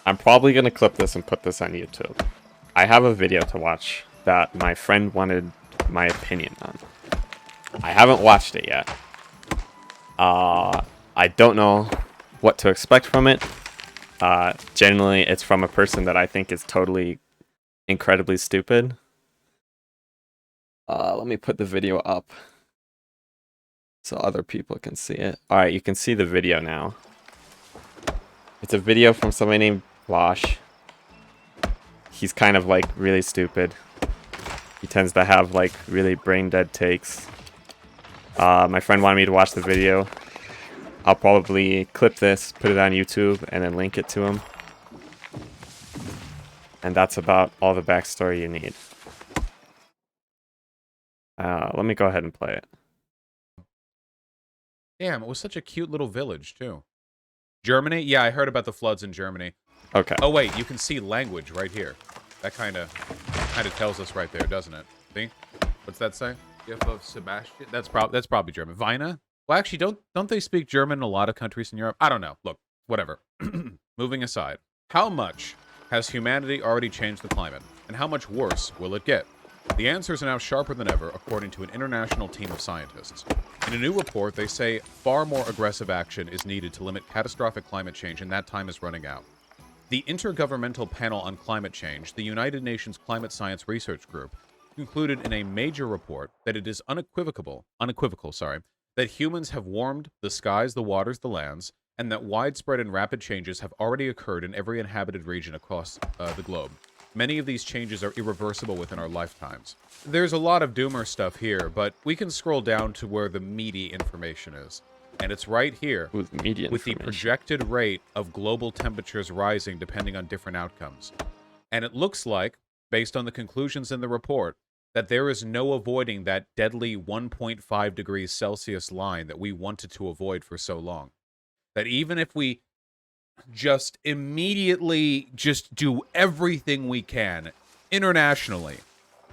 I'm probably going to clip this and put this on YouTube. I have a video to watch that my friend wanted my opinion on. I haven't watched it yet. I don't know what to expect from it. Generally, it's from a person that I think is totally incredibly stupid. Let me put the video up so other people can see it. Alright, you can see the video now. It's a video from somebody named VAUSH. He's kind of like really stupid. He tends to have like really brain dead takes. My friend wanted me to watch the video. I'll probably clip this, put it on YouTube, and then link it to him. And that's about all the backstory you need. Let me go ahead and play it. Damn, it was such a cute little village, too. Germany? Yeah, I heard about the floods in Germany. Okay. Oh, wait, you can see language right here. That kind of tells us right there, doesn't it? See? What's that say? Gift of Sebastian. That's probably German. Weine? Well, actually, don't they speak German in a lot of countries in Europe? I don't know. Look, whatever. Moving aside. How much has humanity already changed the climate? And how much worse will it get? The answers are now sharper than ever, according to an international team of scientists. In a new report, they say far more aggressive action is needed to limit catastrophic climate change, and that time is running out. The Intergovernmental Panel on Climate Change, the United Nations Climate Science Research Group, concluded in a major report that it is unequivocal, that humans have warmed the skies, the waters, the lands, and that widespread and rapid changes have already occurred in every inhabited region across the globe. Many of these changes are irreversible within our lifetimes. There's a lot of doomer stuff here, but we can scroll down to where the meaty information is. And it's right here, with the projected rate of global temperatures rising depending on different outcomes. And it looks like, based on the conclusions in the report, that there is no avoiding that deadly 1.5 degrees Celsius line that we wanted to avoid for so long. That even if we just immediately just do everything we can internationally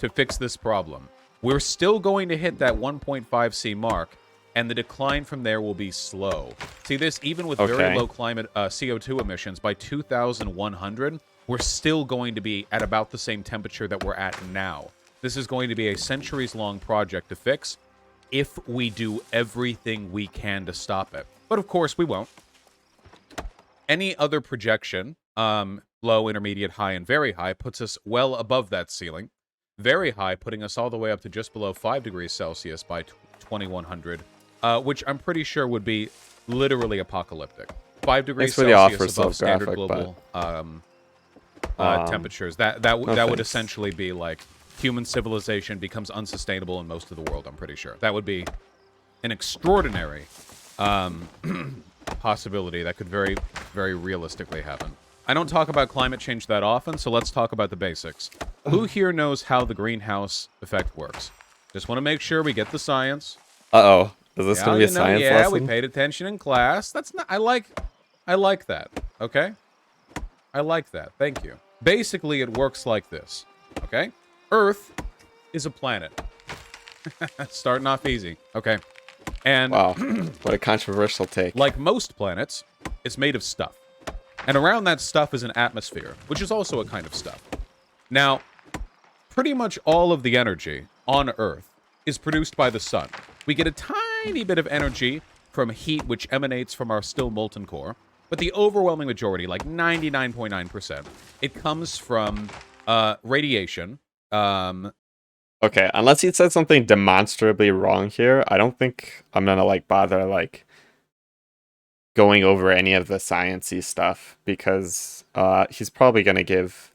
to fix this problem, we're still going to hit that 1.5C mark, and the decline from there will be slow. See this, even with very low climate CO2 emissions, by 2100, we're still going to be at about the same temperature that we're at now. This is going to be a centuries-long project to fix if we do everything we can to stop it. But of course, we won't. Any other projection, low, intermediate, high, and very high, puts us well above that ceiling. Very high, putting us all the way up to just below 5 degrees Celsius by 2100, which I'm pretty sure would be literally apocalyptic. 5 degrees Celsius above standard global temperatures. That would essentially be like human civilization becomes unsustainable in most of the world, I'm pretty sure. That would be an extraordinary possibility that could very, very realistically happen. I don't talk about climate change that often, so let's talk about the basics. Who here knows how the greenhouse effect works? Just want to make sure we get the science. Uh-oh. Is this going to be a science lesson? Yeah, we paid attention in class. That's not... I like that, okay? I like that. Thank you. Basically, it works like this, okay? Earth is a planet. Starting off easy, okay? And wow, what a controversial take. Like most planets, it's made of stuff. And around that stuff is an atmosphere, which is also a kind of stuff. Now, pretty much all of the energy on Earth is produced by the sun. We get a tiny bit of energy from heat which emanates from our still molten core, but the overwhelming majority, like 99.9%, it comes from radiation. Okay, unless he said something demonstrably wrong here, I don't think I'm gonna like bother like going over any of the sciencey stuff, because he's probably gonna give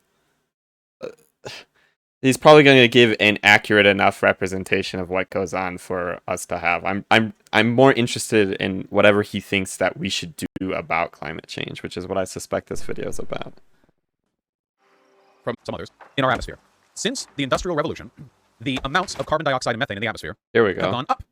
an accurate enough representation of what goes on for us to have. I'm more interested in whatever he thinks that we should do about climate change, which is what I suspect this video is about. From some others in our atmosphere. Since the Industrial Revolution, the amounts of carbon dioxide and methane in the atmosphere have gone up.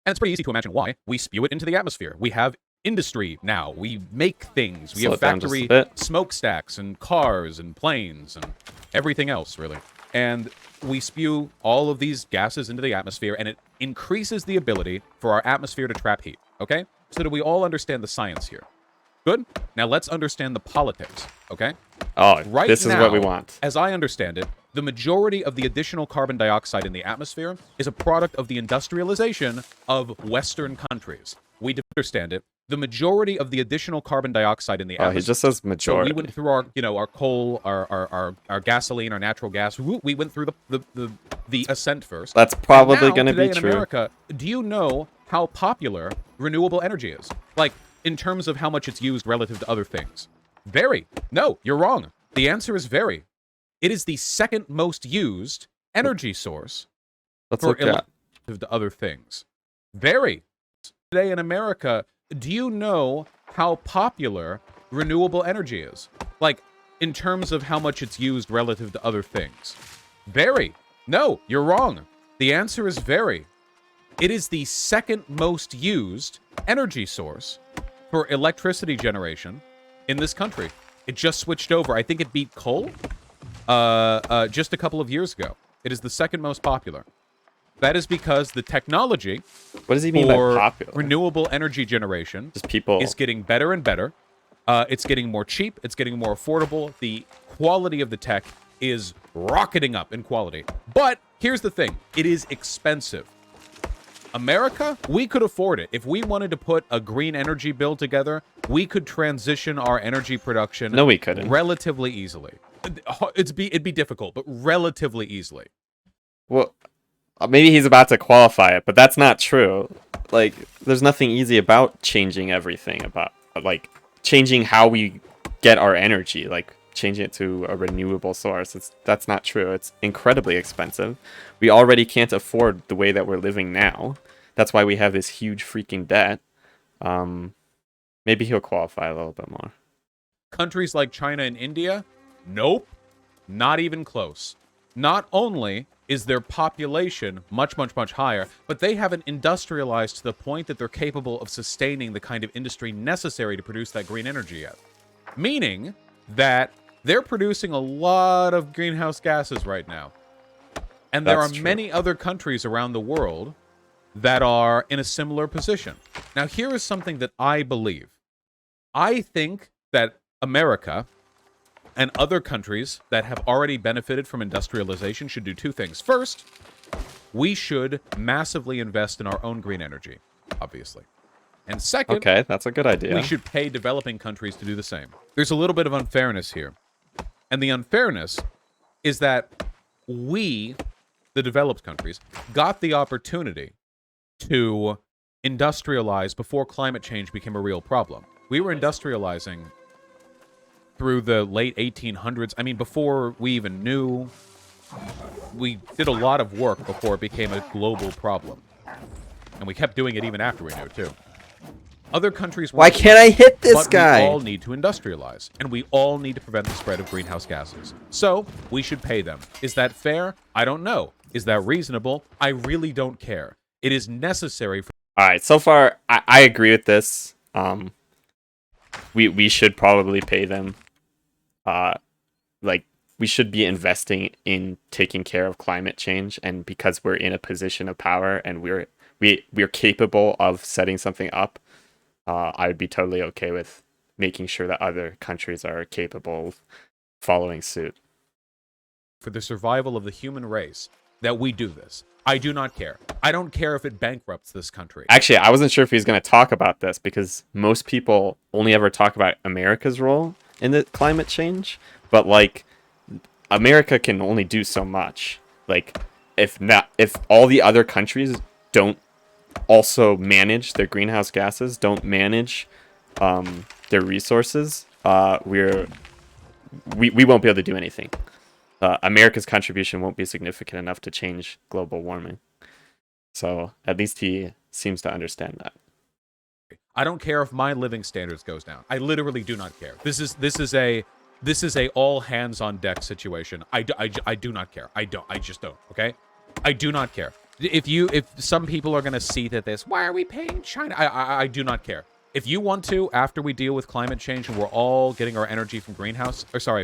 And it's pretty easy to imagine why. We spew it into the atmosphere. We have industry now. We make things. We have factory smokestacks and cars and planes and everything else, really. And we spew all of these gases into the atmosphere, and it increases the ability for our atmosphere to trap heat, okay? So that we all understand the science here. Good? Now let's understand the politics, okay? Oh, Right this is now, what we want. as I understand it, the majority of the additional carbon dioxide in the atmosphere is a product of the industrialization of Western countries. We understand it. The majority of the additional carbon dioxide in the Oh, he atmosphere. just says So majority. we went through our, our coal, our gasoline, our natural gas. We went through the ascent first. That's And probably now, going to today be in true. America, do you know how popular renewable energy is? Like, in terms of how much it's used relative to other things. Very. No, you're wrong. The answer is very. It is the second most used energy source Let's for look at. relative to other things. Very. Today in America, do you know how popular renewable energy is? Like, in terms of how much it's used relative to other things. Very. No, you're wrong. The answer is very. It is the second most used energy source for electricity generation in this country. It just switched over. I think it beat coal just a couple of years ago. It is the second most popular. That is because the technology What does he mean by for popular? renewable energy generation Just people. is getting better and better. It's getting more cheap. It's getting more affordable. The quality of the tech is rocketing up in quality. But here's the thing. It is expensive. America, we could afford it. If we wanted to put a green energy bill together, we could transition our energy production No, we couldn't. relatively easily. It'd be difficult, but relatively easily. Well, maybe he's about to qualify it, but that's not true. Like, there's nothing easy about changing everything about, like, changing how we get our energy, like, changing it to a renewable source. That's not true. It's incredibly expensive. We already can't afford the way that we're living now. That's why we have this huge freaking debt. Maybe he'll qualify a little bit more. Countries like China and India, nope, not even close. Not only is their population much, much, much higher, but they haven't industrialized to the point that they're capable of sustaining the kind of industry necessary to produce that green energy yet. Meaning that they're producing a lot of greenhouse gases right now. And there That's are true. many other countries around the world that are in a similar position. Now, here is something that I believe. I think that America and other countries that have already benefited from industrialization should do two things. First, we should massively invest in our own green energy, obviously. And second, Okay, that's a good idea. we should pay developing countries to do the same. There's a little bit of unfairness here. And the unfairness is that we, the developed countries, got the opportunity to industrialize before climate change became a real problem. We were industrializing through the late 1800s. I mean, before we even knew, we did a lot of work before it became a global problem. And we kept doing it even after we knew, too. Other countries Why can't I hit this but guy? we all need to industrialize, and we all need to prevent the spread of greenhouse gases. So, we should pay them. Is that fair? I don't know. Is that reasonable? I really don't care. It is necessary for... All right, so far I agree with this. We should probably pay them. Like, we should be investing in taking care of climate change, and because we're in a position of power and we're capable of setting something up, I would be totally okay with making sure that other countries are capable of following suit. For the survival of the human race, that we do this. I do not care. I don't care if it bankrupts this country. Actually, I wasn't sure if he was going to talk about this because most people only ever talk about America's role in the climate change, but like America can only do so much. Like if all the other countries don't also manage their greenhouse gases, don't manage their resources, we won't be able to do anything. America's contribution won't be significant enough to change global warming. So at least he seems to understand that. I don't care if my living standards goes down. I literally do not care. This is a all hands on deck situation. I do not care. I just don't. Okay, I do not care. If some people are gonna see that this, why are we paying China? I do not care. If you want to, after we deal with climate change and we're all getting our energy from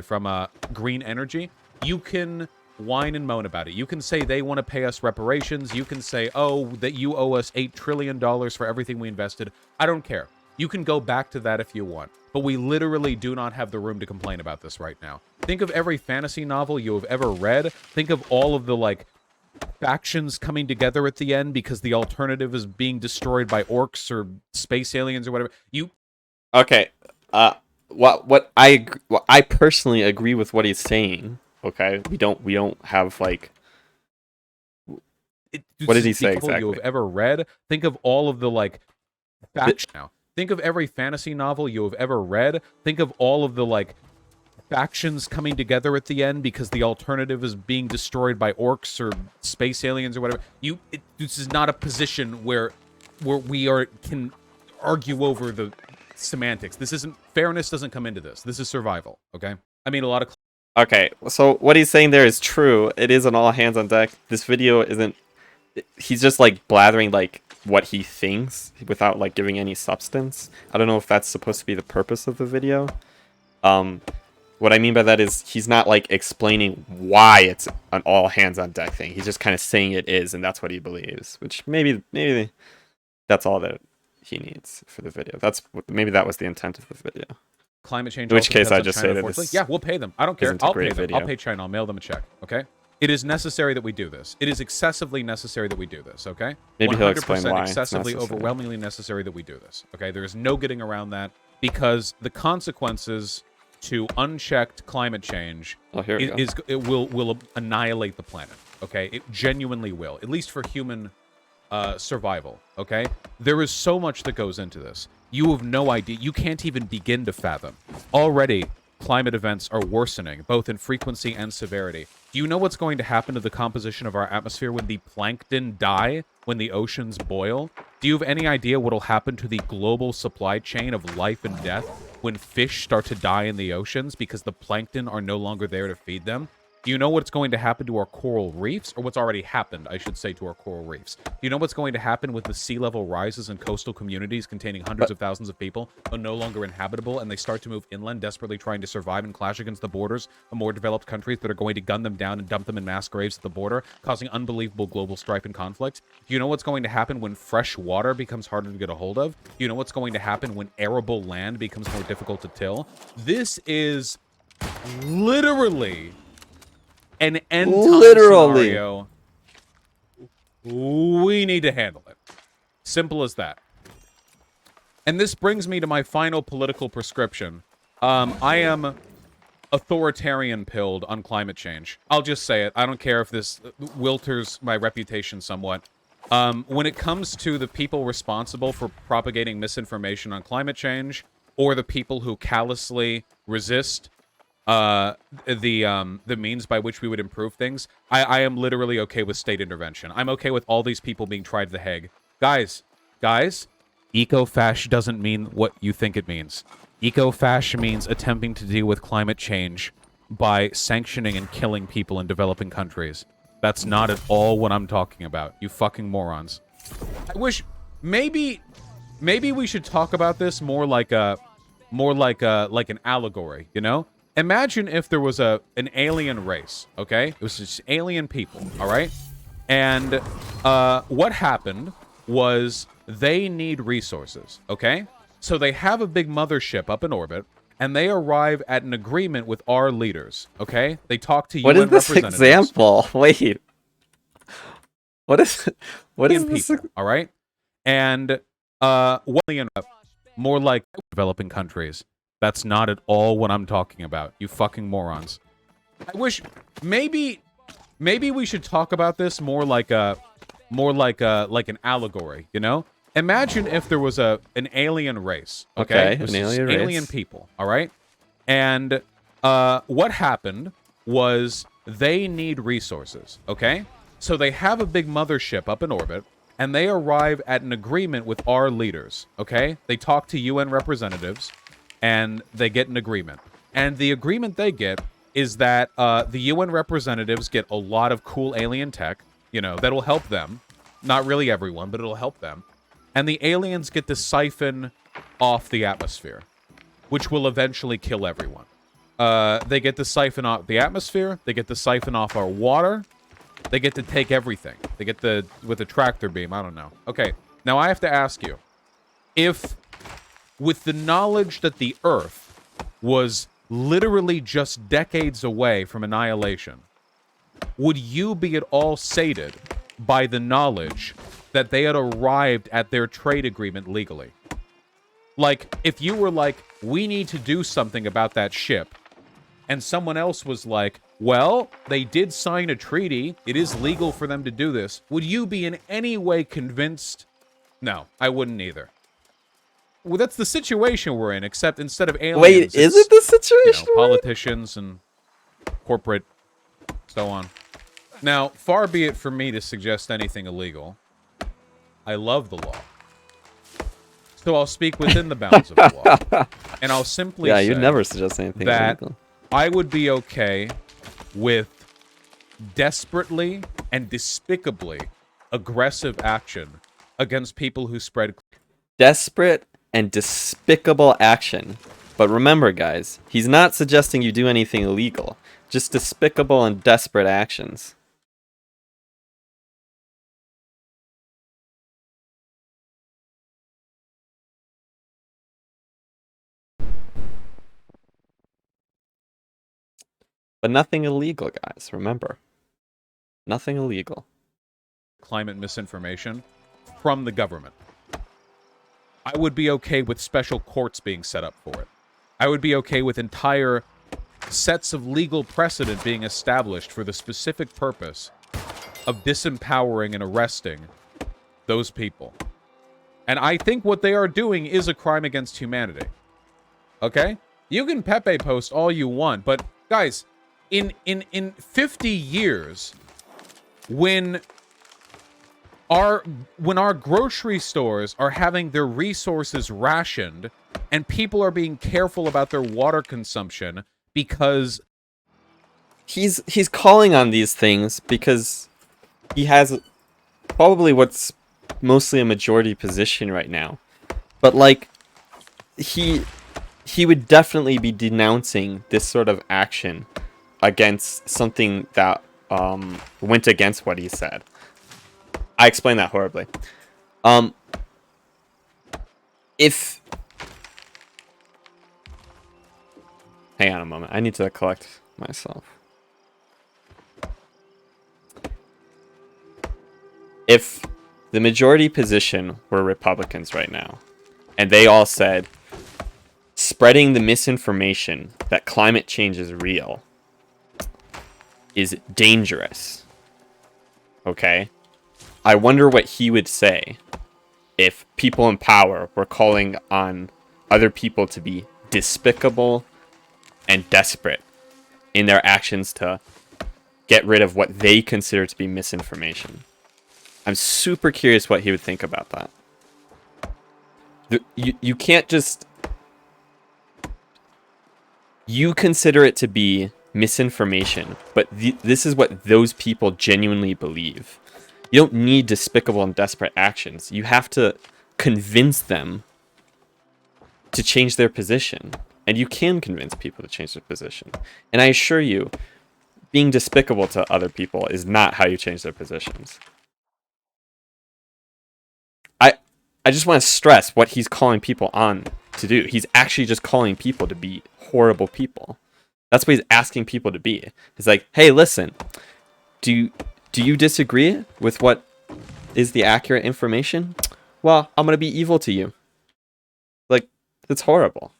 from green energy, you can whine and moan about it. You can say they want to pay us reparations. You can say, oh, that you owe us $8 trillion for everything we invested. I don't care. You can go back to that if you want. but we literally do not have the room to complain about this right now. Think of every fantasy novel you have ever read. Think of all of the, like, factions coming together at the end because the alternative is being destroyed by orcs or space aliens or whatever. Okay. What I personally agree with what he's saying. Okay. We don't have like. What did he say exactly? You have ever read? Think of all of the, like, factions now. Think of every fantasy novel you have ever read. Think of all of the, like, factions coming together at the end because the alternative is being destroyed by orcs or space aliens or whatever. This is not a position where we can argue over the semantics. This isn't fairness. Doesn't come into this. This is survival. Okay. I mean, a lot of. Okay, so what he's saying there is true. It is an all hands on deck. This video isn't. He's just like blathering like what he thinks without like giving any substance. I don't know if that's supposed to be the purpose of the video. What I mean by that is he's not like explaining why it's an all hands on deck thing. He's just kind of saying it is, and that's what he believes. Which maybe that's all that he needs for the video. Maybe that was the intent of the video. Climate change. In which case, I just say that this. Yeah, we'll pay them. I don't care. I'll pay them. I'll pay China. I'll mail them a check. Okay. It is necessary that we do this. It is excessively necessary that we do this, okay? Maybe he'll explain why. Excessively, overwhelmingly necessary that we do this, okay? There is no getting around that because the consequences to unchecked climate change it will annihilate the planet, okay? It genuinely will, at least for human survival, okay? There is so much that goes into this. You have no idea. You can't even begin to fathom. Already, climate events are worsening, both in frequency and severity. Do you know what's going to happen to the composition of our atmosphere when the plankton die, when the oceans boil? Do you have any idea what will happen to the global supply chain of life and death when fish start to die in the oceans because the plankton are no longer there to feed them? Do you know what's going to happen to our coral reefs? Or what's already happened, I should say, to our coral reefs? Do you know what's going to happen with the sea level rises in coastal communities containing hundreds of thousands of people are no longer inhabitable and they start to move inland, desperately trying to survive and clash against the borders of more developed countries that are going to gun them down and dump them in mass graves at the border, causing unbelievable global strife and conflict? Do you know what's going to happen when fresh water becomes harder to get a hold of? Do you know what's going to happen when arable land becomes more difficult to till? This is literally an end time scenario. We need to handle it. Simple as that. And this brings me to my final political prescription. I am authoritarian pilled on climate change. I'll just say it. I don't care if this wilters my reputation somewhat. When it comes to the people responsible for propagating misinformation on climate change, or the people who callously resist the means by which we would improve things, I am literally okay with state intervention. I'm okay with all these people being tried to the Hague. Guys, eco-fash doesn't mean what you think it means. Eco-fash means attempting to deal with climate change by sanctioning and killing people in developing countries. That's not at all what I'm talking about, you fucking morons. I wish maybe we should talk about this more like an allegory, you know? Imagine if there was an alien race, okay? It was just alien people, all right? And what happened was they need resources, okay? So they have a big mothership up in orbit, and they arrive at an agreement with our leaders, okay? They talk to UN representatives. What is this example? Wait. What is this? People, all right? And more like developing countries. That's not at all what I'm talking about, you fucking morons. I wish maybe we should talk about this more like an allegory, you know? Imagine if there was an alien race, okay? An alien race. Alien people, all right? And what happened was they need resources, okay? So they have a big mothership up in orbit, and they arrive at an agreement with our leaders, okay? They talk to UN representatives, and they get an agreement. And the agreement they get is that the UN representatives get a lot of cool alien tech, you know, that'll help them. Not really everyone, but it'll help them. And the aliens get to siphon off the atmosphere, which will eventually kill everyone. They get to siphon off the atmosphere, they get to siphon off our water, they get to take everything. They get with the tractor beam, I don't know. Okay, now I have to ask you, if with the knowledge that the Earth was literally just decades away from annihilation, would you be at all sated by the knowledge that they had arrived at their trade agreement legally? Like, if you were like, we need to do something about that ship, and someone else was like, well, they did sign a treaty, it is legal for them to do this, would you be in any way convinced? No, I wouldn't either. Well, that's the situation we're in, except instead of aliens... Wait, is it the situation? Politicians and corporate, so on. Now, far be it from me to suggest anything illegal. I love the law. So I'll speak within the bounds of the law. And I'll simply say... Yeah, you'd never suggest anything illegal. I would be okay with desperately and despicably aggressive action against people who spread... Desperate and despicable action. But remember, guys, he's not suggesting you do anything illegal. Just despicable and desperate actions. But nothing illegal, guys, remember. Nothing illegal. Climate misinformation from the government. I would be okay with special courts being set up for it. I would be okay with entire sets of legal precedent being established for the specific purpose of disempowering and arresting those people. And I think what they are doing is a crime against humanity. Okay? You can Pepe post all you want, but guys, in 50 years, when our grocery stores are having their resources rationed and people are being careful about their water consumption because he's calling on these things because he has probably what's mostly a majority position right now. But like he would definitely be denouncing this sort of action against something that went against what he said. I explained that horribly. If... Hang on a moment. I need to collect myself. If the majority position were Republicans right now, and they all said, spreading the misinformation that climate change is real is dangerous, okay? I wonder what he would say if people in power were calling on other people to be despicable and desperate in their actions to get rid of what they consider to be misinformation. I'm super curious what he would think about that. You can't just... You consider it to be misinformation, but this is what those people genuinely believe. You don't need despicable and desperate actions. You have to convince them to change their position. And you can convince people to change their position. And I assure you, being despicable to other people is not how you change their positions. I just want to stress what he's calling people on to do. He's actually just calling people to be horrible people. That's what he's asking people to be. He's like, hey, listen, do you disagree with what is the accurate information? Well, I'm going to be evil to you. Like, it's horrible.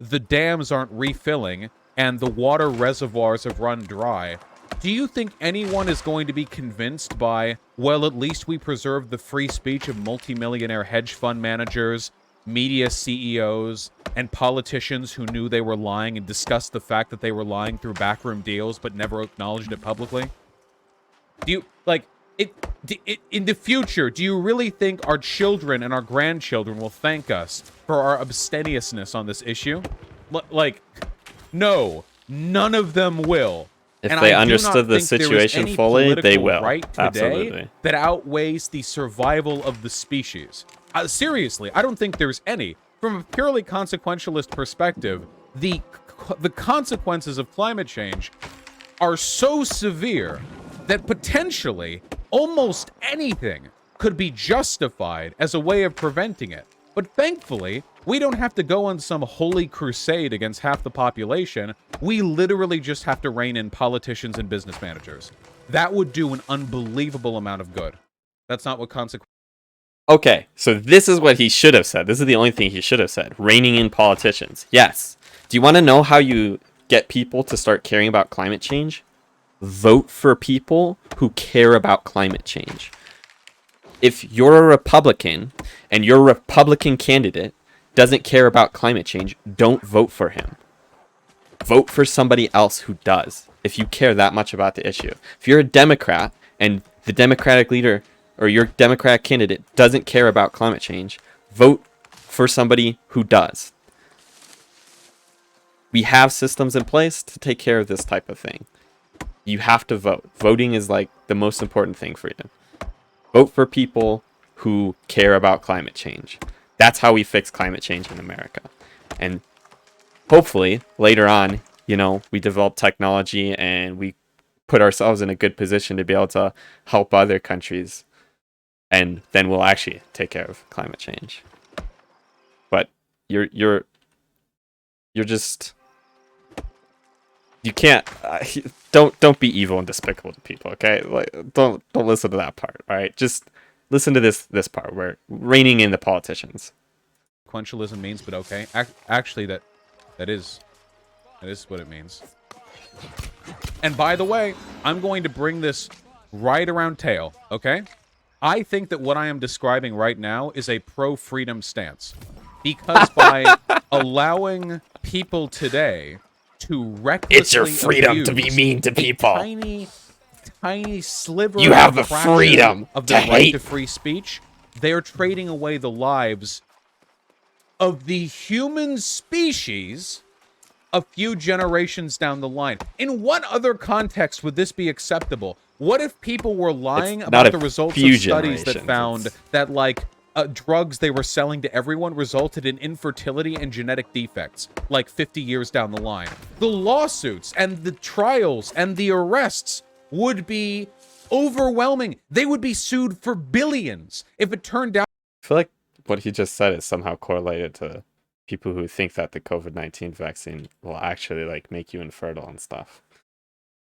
The dams aren't refilling and the water reservoirs have run dry. Do you think anyone is going to be convinced by, well, at least we preserved the free speech of multimillionaire hedge fund managers, media CEOs, and politicians who knew they were lying and discussed the fact that they were lying through backroom deals but never acknowledged it publicly? Do you, like, in the future, do you really think our children and our grandchildren will thank us for our abstemiousness on this issue? Like, no, none of them will. If they understood the situation fully, they will. Right today absolutely. That outweighs the survival of the species. Seriously, I don't think there's any. From a purely consequentialist perspective, the consequences of climate change are so severe that potentially almost anything could be justified as a way of preventing it. But thankfully, we don't have to go on some holy crusade against half the population. We literally just have to rein in politicians and business managers. That would do an unbelievable amount of good. That's not what consequences. Okay, so this is what he should have said. This is the only thing he should have said. Reining in politicians. Yes. Do you want to know how you get people to start caring about climate change? Vote for people who care about climate change. If you're a Republican and your Republican candidate doesn't care about climate change, don't vote for him. Vote for somebody else who does, if you care that much about the issue. If you're a Democrat and the Democratic leader or your Democratic candidate doesn't care about climate change, vote for somebody who does. We have systems in place to take care of this type of thing. You have to vote. Voting is like the most important thing for you. Vote for people who care about climate change. That's how we fix climate change in America. And hopefully later on, you know, we develop technology and we put ourselves in a good position to be able to help other countries. And then we'll actually take care of climate change. But you're just, you can't, don't be evil and despicable to people, okay? Like, don't listen to that part, all right? Just listen to this part where reining in the politicians. Sequentialism means, but okay. Actually, that is what it means. And by the way, I'm going to bring this right around tail, okay? I think that what I am describing right now is a pro-freedom stance. Because by allowing people today to recklessly It's your freedom to be mean to people. Tiny sliver you have the fraction freedom of to the right hate. to free speech, they're trading away the lives of the human species a few generations down the line. In what other context would this be acceptable? What if people were lying about the results of studies that found that, like, drugs they were selling to everyone resulted in infertility and genetic defects, like 50 years down the line? The lawsuits and the trials and the arrests would be overwhelming. They would be sued for billions if it turned out. I feel like what he just said is somehow correlated to people who think that the COVID-19 vaccine will actually, like, make you infertile and stuff.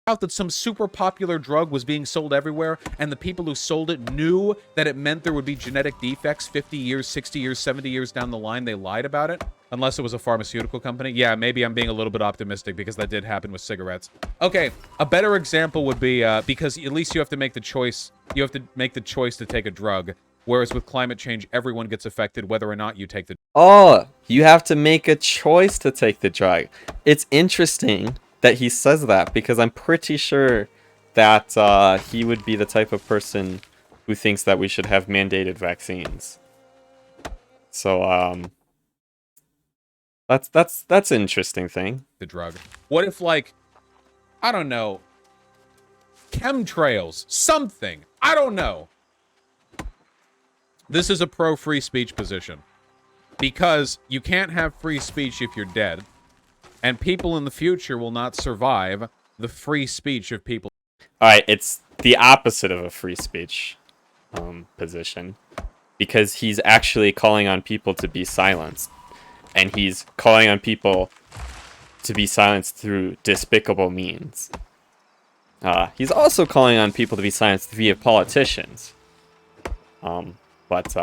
Out that some super popular drug was being sold everywhere, and the people who sold it knew that it meant there would be genetic defects 50 years, 60 years, 70 years down the line. They lied about it. Unless it was a pharmaceutical company. Yeah, maybe I'm being a little bit optimistic because that did happen with cigarettes. Okay, a better example would be, because at least you have to make the choice. You have to make the choice to take a drug. Whereas with climate change, everyone gets affected whether or not you take the... Oh, you have to make a choice to take the drug. It's interesting that he says that, because I'm pretty sure that he would be the type of person who thinks that we should have mandated vaccines. So, that's an interesting thing. The drug. What if, like, I don't know, chemtrails, something, I don't know. This is a pro-free speech position. Because you can't have free speech if you're dead. And people in the future will not survive the free speech of people. Alright, it's the opposite of a free speech position. Because he's actually calling on people to be silenced. And he's calling on people to be silenced through despicable means. He's also calling on people to be silenced via politicians. But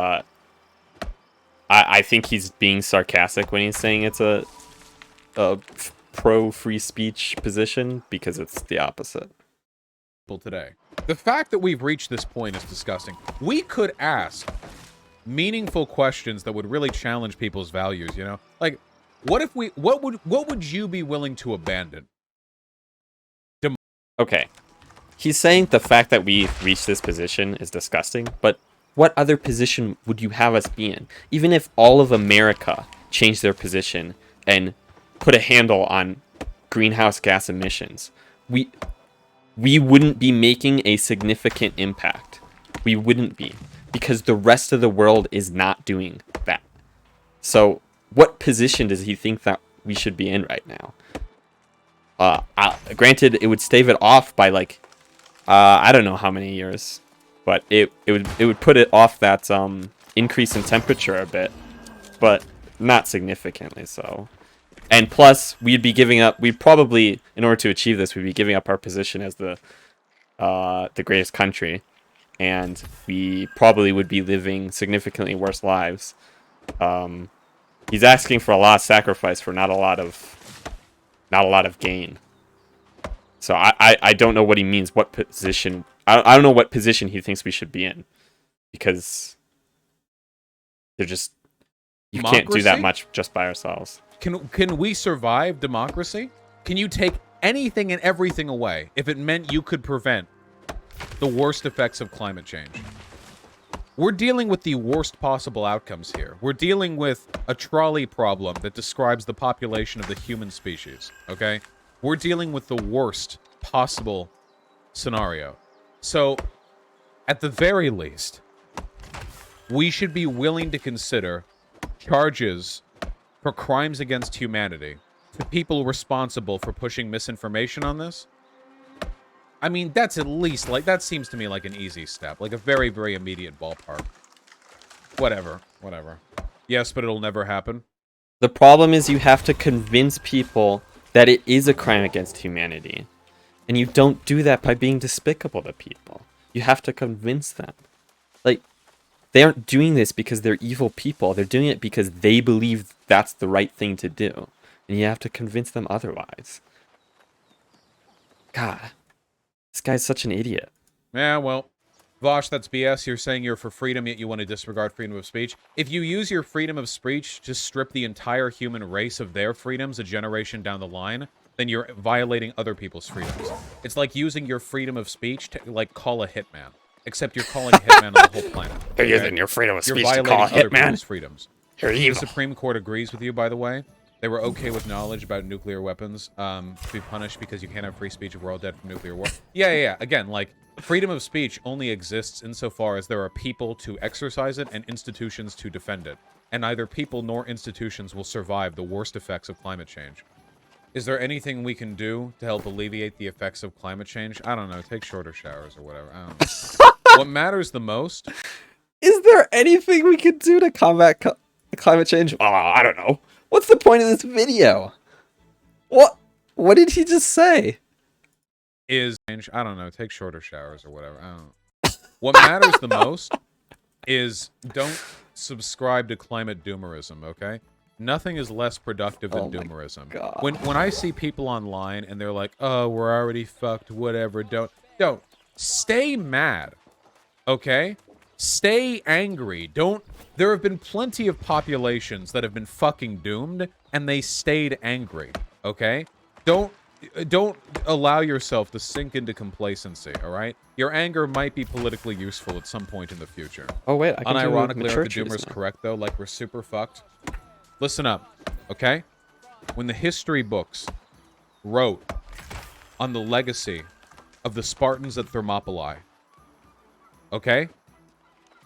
I think he's being sarcastic when he's saying it's a pro-free speech position, because it's the opposite. Today. The fact that we've reached this point is disgusting. We could ask meaningful questions that would really challenge people's values, you know? Like, what if we, what would you be willing to abandon? Okay. He's saying the fact that we've reached this position is disgusting, but what other position would you have us be in? Even if all of America changed their position and put a handle on greenhouse gas emissions, we wouldn't be making a significant impact. We wouldn't be, because the rest of the world is not doing that. So what position does he think that we should be in right now? Granted, it would stave it off by, like, I don't know how many years, but it would put it off that increase in temperature a bit. but not significantly so. And plus, we'd probably, in order to achieve this, we'd be giving up our position as the greatest country, and we probably would be living significantly worse lives. He's asking for a lot of sacrifice for not a lot of gain. So I don't know what he means. What position? I don't know what position he thinks we should be in, because they're just you can't do that much just by ourselves. Can we survive democracy? Can you take anything and everything away if it meant you could prevent the worst effects of climate change? We're dealing with the worst possible outcomes here. We're dealing with a trolley problem that describes the population of the human species, okay? We're dealing with the worst possible scenario. So, at the very least, we should be willing to consider charges for crimes against humanity to people responsible for pushing misinformation on this. I mean, that's at least, like, that seems to me like an easy step. Like a very, very immediate ballpark. Whatever. Yes, but it'll never happen. The problem is you have to convince people that it is a crime against humanity. And you don't do that by being despicable to people. You have to convince them. Like, they aren't doing this because they're evil people. They're doing it because they believe that's the right thing to do. And you have to convince them otherwise. God. This guy's such an idiot. Yeah, well, VAUSH, that's BS. You're saying you're for freedom, yet you want to disregard freedom of speech. If you use your freedom of speech to strip the entire human race of their freedoms a generation down the line, then you're violating other people's freedoms. It's like using your freedom of speech to, like, call a hitman. Except you're calling a hitman on the whole planet. You're using your freedom of speech to call a other hitman? people's freedoms. You're evil. The Supreme Court agrees with you, by the way. They were okay with knowledge about nuclear weapons to be punished because you can't have free speech if we're all dead from nuclear war. Yeah. Again, like, freedom of speech only exists insofar as there are people to exercise it and institutions to defend it. And neither people nor institutions will survive the worst effects of climate change. Is there anything we can do to help alleviate the effects of climate change? I don't know. Take shorter showers or whatever. I don't know. What matters the most? Is there anything we can do to combat climate change? Oh, I don't know. What's the point of this video? What did he just say? I don't know. Take shorter showers or whatever. I don't know. What matters the most is don't subscribe to climate doomerism, okay? Nothing is less productive than doomerism. When I see people online and they're like, "Oh, we're already fucked, whatever." Don't. Stay mad. Okay? Stay angry. There have been plenty of populations that have been fucking doomed and they stayed angry, okay? Don't allow yourself to sink into complacency, all right? Your anger might be politically useful at some point in the future. Oh wait, I can unironically, are the doomers correct though? Like, we're super fucked. Listen up, okay? When the history books wrote on the legacy of the Spartans at Thermopylae, okay?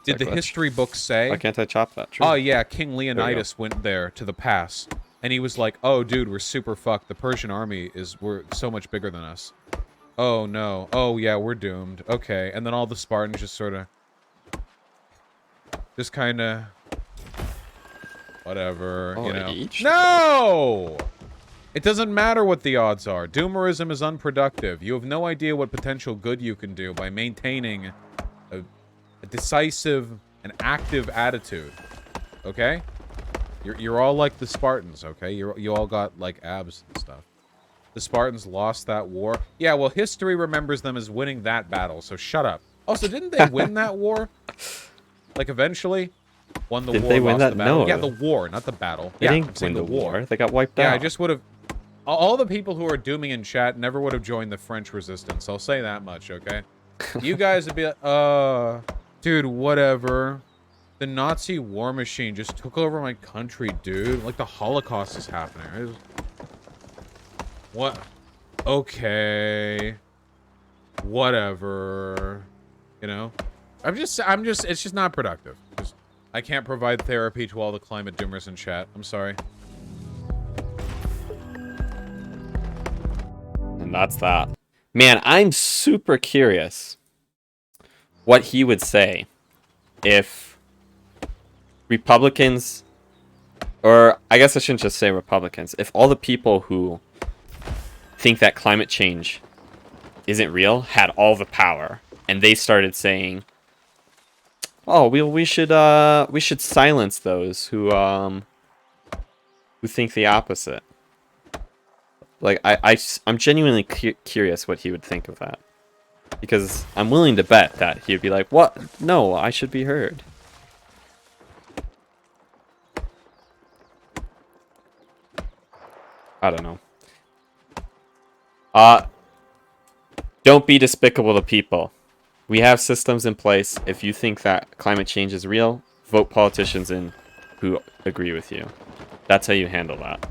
Did the history books say... Why can't I chop that tree? Oh yeah, King Leonidas went there to the pass, and he was like, "Oh dude, we're super fucked. The Persian army we're so much bigger than us. Oh no. Oh yeah, we're doomed. Okay." And then all the Spartans just sort of... just kind of... whatever, you know. No! It doesn't matter what the odds are. Doomerism is unproductive. You have no idea what potential good you can do by maintaining a decisive and active attitude. Okay? You're all like the Spartans, okay? You all got, like, abs and stuff. The Spartans lost that war. Yeah, well, history remembers them as winning that battle, so shut up. Also, didn't they win that war? Like, eventually? Won the war, they win lost that? the battle? No. Yeah, the war, not the battle. They Yeah, didn't win the war. They got wiped out. Yeah, I just would have... All the people who are dooming in chat never would have joined the French resistance. I'll say that much, okay? You guys would be like, dude, whatever. The Nazi war machine just took over my country, dude. Like, the Holocaust is happening. What? Okay. Whatever. You know? it's just not productive. I can't provide therapy to all the climate doomers in chat. I'm sorry. And that's that. Man, I'm super curious what he would say if Republicans or I guess I shouldn't just say Republicans. If all the people who think that climate change isn't real had all the power, and they started saying, "Oh, we should silence those who think the opposite." Like I'm genuinely curious what he would think of that, because I'm willing to bet that he'd be like, "What? No, I should be heard." I don't know. Don't be despicable to people. We have systems in place. If you think that climate change is real, vote politicians in who agree with you. That's how you handle that.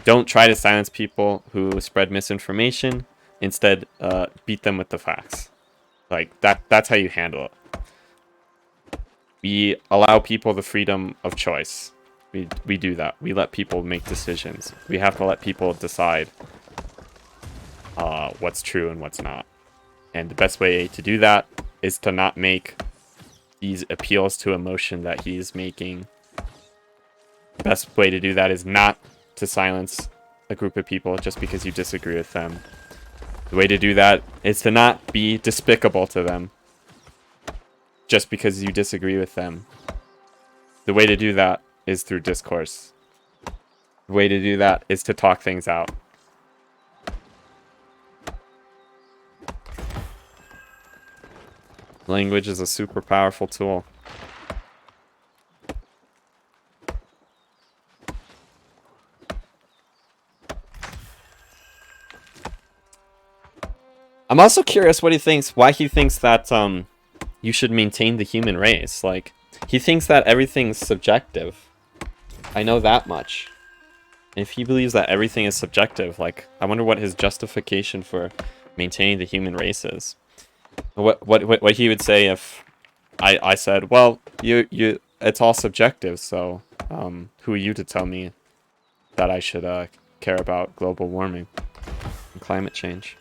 Don't try to silence people who spread misinformation. Instead, beat them with the facts. Like, that's how you handle it. We allow people the freedom of choice. We do that. We let people make decisions. We have to let people decide what's true and what's not. And the best way to do that is to not make these appeals to emotion that he's making. The best way to do that is not to silence a group of people just because you disagree with them. The way to do that is to not be despicable to them just because you disagree with them. The way to do that is through discourse. The way to do that is to talk things out. Language is a super powerful tool. I'm also curious what he thinks, why he thinks that you should maintain the human race. Like, he thinks that everything's subjective. I know that much. And if he believes that everything is subjective, like, I wonder what his justification for maintaining the human race is. What he would say if I said, well, it's all subjective, so who are you to tell me that I should care about global warming and climate change?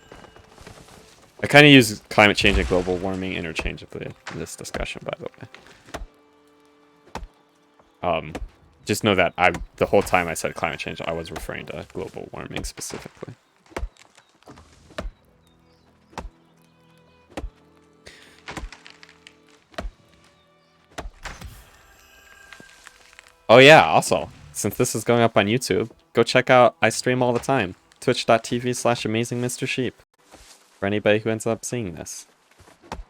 I kind of use climate change and global warming interchangeably in this discussion, by the way. Just know that the whole time I said climate change, I was referring to global warming specifically. Oh yeah, also, since this is going up on YouTube, go check out, I stream all the time, twitch.tv/AmazingMrSheep, for anybody who ends up seeing this.